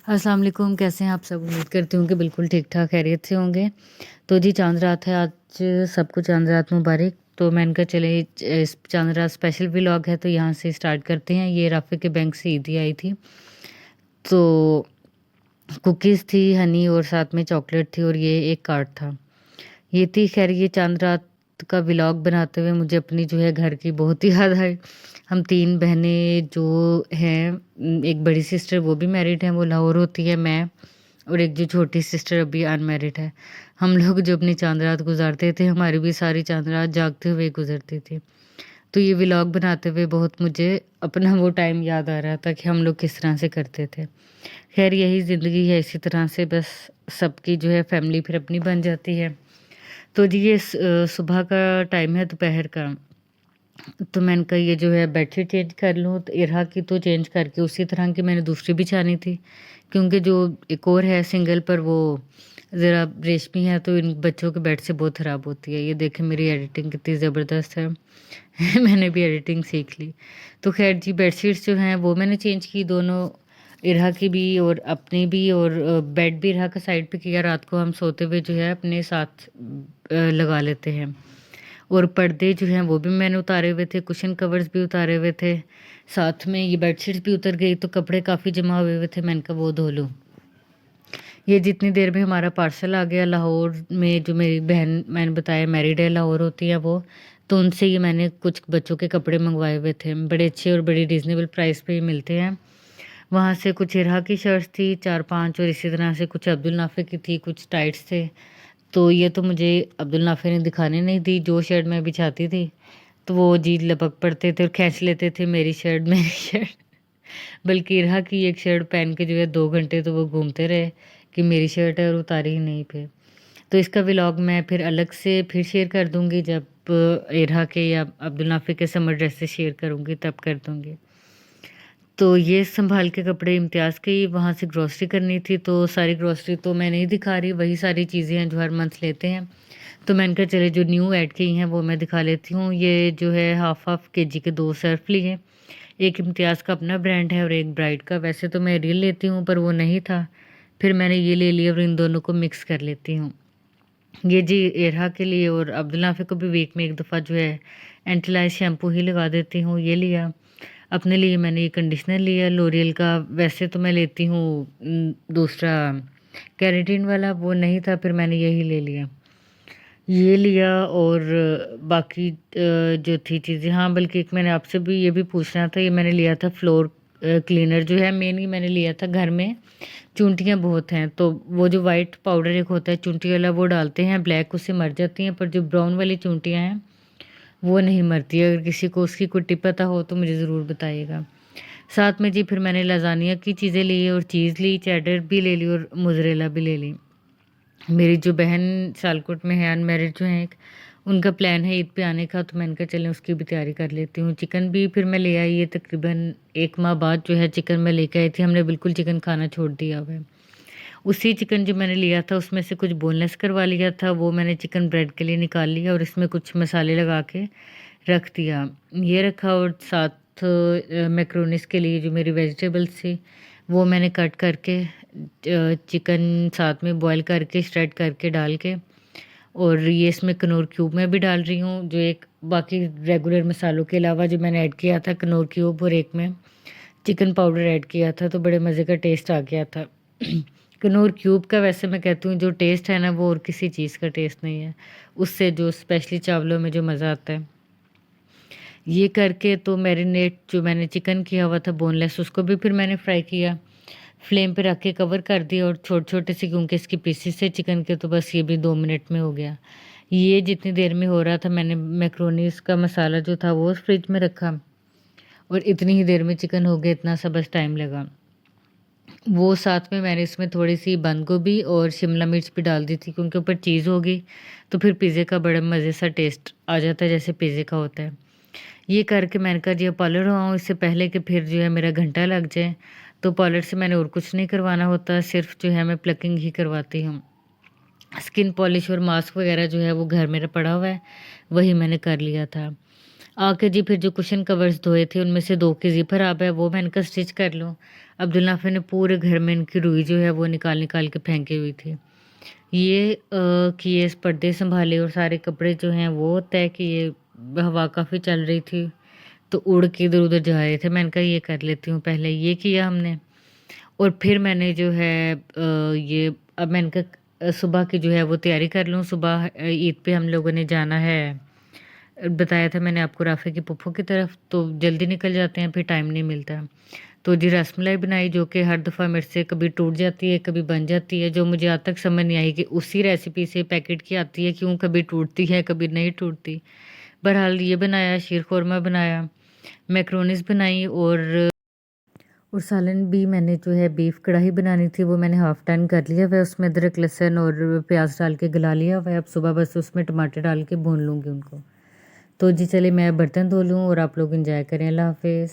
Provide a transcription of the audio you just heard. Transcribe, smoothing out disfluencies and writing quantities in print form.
अस्सलाम वालेकुम, कैसे हैं आप सब? उम्मीद करती हूँ कि बिल्कुल ठीक-ठाक खैरियत से होंगे। तो जी चाँद रात है आज, सबको चाँद रात मुबारक। तो मैंने कहा चले इस चाँद रात स्पेशल व्लॉग है तो यहाँ से स्टार्ट करते हैं। ये राफ़ी के बैंक से ईदी आई थी। तो कुकीज़ थी, हनी और साथ में चॉकलेट थी और ये एक कार्ड था। ये थी खैर ये चाँद रात का व्लॉग बनाते हुए मुझे अपनी जो है घर की बहुत ही याद आई। हम 3 बहनें जो हैं, एक बड़ी सिस्टर वो भी मैरिड हैं, वो लाहौर होती है, मैं और एक जो छोटी सिस्टर अभी अनमैरिड है। हम लोग जो अपनी चाँद रात गुज़ारते थे, हमारी भी सारी चाँद रात जागते हुए गुज़रती थी। तो ये व्लॉग बनाते हुए बहुत मुझे अपना वो टाइम याद आ रहा था कि हम लोग किस तरह से करते थे। ख़ैर यही ज़िंदगी है, इसी तरह से बस सबकी जो है फैमिली फिर अपनी बन जाती है। तो जी ये सुबह का टाइम है, दोपहर का। तो मैंने कहा ये जो है बेडशीट चेंज कर लूँ, तो इरहा की तो चेंज करके उसी तरह की मैंने दूसरी बिछानी थी, क्योंकि जो एक और है सिंगल पर वो ज़रा रेशमी है, तो इन बच्चों के बेड से बहुत ख़राब होती है। ये देखें मेरी एडिटिंग कितनी ज़बरदस्त है। मैंने भी एडिटिंग सीख ली। तो ख़ैर जी बेडशीट्स जो हैं वो मैंने चेंज की, दोनों इरहा की भी और अपनी भी, और बेड भी इरहा का साइड पे किया। रात को हम सोते हुए जो है अपने साथ लगा लेते हैं। और पर्दे जो हैं वो भी मैंने उतारे हुए थे, कुशन कवर्स भी उतारे हुए थे, साथ में ये बेडशीट्स भी उतर गई, तो कपड़े काफ़ी जमा हुए हुए थे। मैंने कहा वो धो लूँ। ये जितनी देर में हमारा पार्सल आ गया लाहौर में, जो मेरी बहन मैंने बताया मैरिड है, लाहौर होती है वो, तो उनसे ये मैंने कुछ बच्चों के कपड़े मंगवाए हुए थे। बड़े अच्छे और बड़ी रीज़नेबल प्राइस पे ये मिलते हैं। वहाँ से कुछ इरहा की शर्ट्स थी 4-5, और इसी तरह से कुछ अब्दुल नाफे की थी, कुछ टाइट्स थे। तो ये तो मुझे अब्दुल नाफे ने दिखाने नहीं दी, जो शर्ट मैं बिछाती थी तो वो जी लपक पड़ते थे और खींच लेते थे मेरी शर्ट मेरी शर्ट। बल्कि इरहा की एक शर्ट पहन के जो है 2 घंटे तो वो घूमते रहे कि मेरी शर्ट है, और उतारी ही नहीं फिर। तो इसका व्लॉग मैं फिर अलग से फिर शेयर कर दूँगी, जब इरहा के या अब्दुल नाफे के समर ड्रेसेस शेयर करूँगी तब कर दूँगी। तो ये सँभाल के कपड़े इम्तियाज़ की वहाँ से ग्रॉसरी करनी थी, तो सारी ग्रॉसरी तो मैं नहीं दिखा रही, वही सारी चीज़ें हैं जो हर मंथ लेते हैं। तो मैंने कहा चले जो न्यू ऐड की हैं वो मैं दिखा लेती हूँ। ये जो है हाफ़ केजी के 2 सर्फ़ लिए। एक इम्तियाज़ का अपना ब्रांड है और एक ब्राइड का। वैसे तो मैं रियल लेती हूँ पर वो नहीं था, फिर मैंने ये ले लिया और इन दोनों को मिक्स कर लेती हूँ। ये जी इरहा के लिए, और अब्दुल नाफे को भी वीक में एक दफ़ा जो है एंटीलाइज शैम्पू ही लगा देती हूँ, ये लिया। अपने लिए मैंने ये कंडीशनर लिया लॉरियल का। वैसे तो मैं लेती हूँ दूसरा केराटिन वाला, वो नहीं था, फिर मैंने यही ले लिया। ये लिया और जो थी चीज़ें, हाँ बल्कि एक मैंने आपसे भी ये भी पूछना था, ये मैंने लिया था फ्लोर क्लीनर जो है, मेन ही मैंने लिया था। घर में चूंटियाँ बहुत हैं, तो वो जो वाइट पाउडर एक होता है चूंटी वाला वो डालते हैं, ब्लैक उससे मर जाती हैं, पर जो ब्राउन वाली चूंटियाँ हैं वो नहीं मरती। अगर किसी को उसकी कोई टिप पता हो तो मुझे ज़रूर बताइएगा। साथ में जी फिर मैंने लाज़ानिया की चीज़ें ली और चीज़ ली, चेडर भी ले ली और मोज़रेला भी ले ली। मेरी जो बहन सियालकोट में है, अनमैरिड जो हैं एक, उनका प्लान है ईद पे आने का, तो मैंने कहा चलें उसकी भी तैयारी कर लेती हूँ। चिकन भी फिर मैं ले आई, ये तकरीबन 1 माह बाद जो है चिकन मैं लेके आई थी। हमने बिल्कुल चिकन खाना छोड़ दिया हुआ है। उसी चिकन जो मैंने लिया था उसमें से कुछ बोनलेस करवा लिया था, वो मैंने चिकन ब्रेड के लिए निकाल लिया और इसमें कुछ मसाले लगा के रख दिया। ये रखा, और साथ मैक्रोनीस के लिए जो मेरी वेजिटेबल्स थी वो मैंने कट करके चिकन साथ में बॉईल करके श्रेड करके डाल के, और ये इसमें कनौर क्यूब मैं भी डाल रही हूँ, जो एक बाकी रेगुलर मसालों के अलावा जो मैंने ऐड किया था कनौर क्यूब, और एक में चिकन पाउडर ऐड किया था, तो बड़े मज़े का टेस्ट आ गया था। कनौर क्यूब का वैसे मैं कहती हूँ जो टेस्ट है ना वो और किसी चीज़ का टेस्ट नहीं है, उससे जो स्पेशली चावलों में जो मज़ा आता है। ये करके तो मैरिनेट जो मैंने चिकन किया हुआ था बोनलेस, उसको भी फिर मैंने फ्राई किया, फ्लेम पे रख के कवर कर दिया, और छोटे-छोटे से क्योंकि इसके पीसेस थे चिकन के, तो बस ये भी 2 मिनट में हो गया। ये जितनी देर में हो रहा था मैंने मैक्रोनीज़ का मसाला जो था वो फ्रिज में रखा, और इतनी ही देर में चिकन हो गया, इतना सा बस टाइम लगा। वो साथ में मैंने इसमें थोड़ी-सी बंद गोभी और शिमला मिर्च भी डाल दी थी, क्योंकि ऊपर चीज़ होगी तो फिर पिज़्ज़े का बड़ा मज़े सा टेस्ट आ जाता है जैसे पिज़्ज़े का होता है। ये करके मैंने कहा जी अब पार्लर आऊँ इससे पहले कि फिर जो है मेरा घंटा लग जाए, तो पार्लर से मैंने और कुछ नहीं करवाना होता, सिर्फ़ जो है मैं प्लकिंग ही करवाती हूँ। स्किन पॉलिश और मास्क वगैरह जो है वो घर मेरा पड़ा हुआ है, वही मैंने कर लिया था। आके जी फिर जो कुशन कवर्स धोए थे उनमें से 2 के ज़िपर अब है, वो मैंने कहा स्टिच कर लूँ। अब्दुल नाफे ने पूरे घर में इनकी रुई जो है वो निकाल निकाल के फेंकी हुई थी। ये किए, इस पर्दे संभाले और सारे कपड़े जो हैं वो तय किए। हवा काफ़ी चल रही थी तो उड़ के इधर उधर जा रहे थे। मैंने कहा ये कर लेती हूँ, पहले ये किया हमने और फिर मैंने जो है ये अब मैंने कहा सुबह की जो है वो तैयारी कर लूँ। सुबह ईद पे हम लोगों ने जाना है, बताया था मैंने आपको, राफ़े की फूफो की तरफ, तो जल्दी निकल जाते हैं, फिर टाइम नहीं मिलता। तो जी रसमलाई बनाई जो कि हर दफ़ा मेरे से कभी टूट जाती है कभी बन जाती है, जो मुझे आज तक समझ नहीं आई कि उसी रेसिपी से पैकेट की आती है क्यों कभी टूटती है कभी नहीं टूटती। बहरहाल ये बनाया, शीर खुरमा बनाया, मैक्रोनीस बनाई और सालन भी मैंने जो है बीफ कढ़ाई बनानी थी वो मैंने हाफ़ टन कर लिया हुआ है, उसमें अदरक लहसुन और प्याज डाल के गला लिया हुआ है। अब सुबह बस उसमें टमाटर डाल के भून लूँगी उनको। तो जी चलिए मैं बर्तन धो लूँ और आप लोग एंजॉय करें। अल्लाह हाफ़िज़।